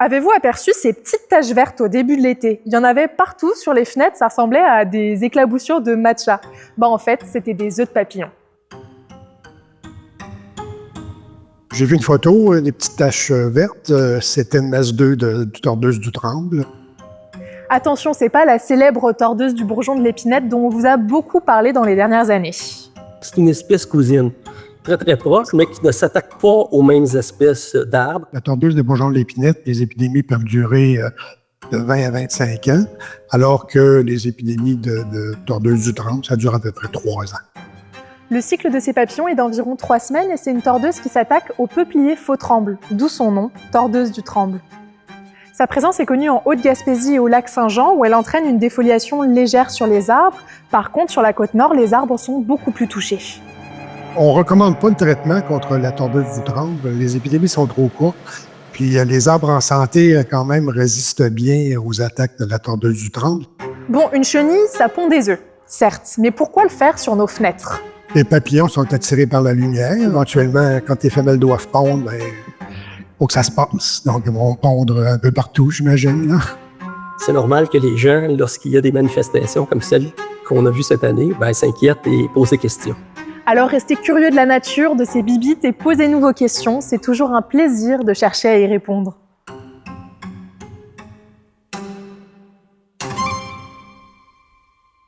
Avez-vous aperçu ces petites taches vertes au début de l'été? Il y en avait partout sur les fenêtres, ça ressemblait à des éclaboussures de matcha. En fait, c'était des œufs de papillons. J'ai vu une photo, des petites taches vertes. C'était une masse d'œufs de tordeuse du Tremble. Attention, c'est pas la célèbre tordeuse du bourgeon de l'épinette dont on vous a beaucoup parlé dans les dernières années. C'est une espèce cousine, très très proche, mais qui ne s'attaque pas aux mêmes espèces d'arbres. La tordeuse des bourgeons de l'épinette, les épidémies peuvent durer de 20 à 25 ans, alors que les épidémies de tordeuse du Tremble, ça dure à peu près 3 ans. Le cycle de ces papillons est d'environ 3 semaines et c'est une tordeuse qui s'attaque au peuplier faux-tremble, d'où son nom, tordeuse du Tremble. Sa présence est connue en Haute-Gaspésie et au lac Saint-Jean où elle entraîne une défoliation légère sur les arbres. Par contre, sur la côte nord, les arbres sont beaucoup plus touchés. On ne recommande pas le traitement contre la tordeuse du Tremble. Les épidémies sont trop courtes. Puis les arbres en santé, quand même, résistent bien aux attaques de la tordeuse du Tremble. Une chenille, ça pond des œufs, certes, mais pourquoi le faire sur nos fenêtres? Les papillons sont attirés par la lumière. Éventuellement, quand les femelles doivent pondre, faut que ça se passe. Donc, ils vont pondre un peu partout, j'imagine. C'est normal que les gens, lorsqu'il y a des manifestations comme celle qu'on a vues cette année, s'inquiètent et posent des questions. Alors restez curieux de la nature, de ces bibites et posez-nous vos questions. C'est toujours un plaisir de chercher à y répondre.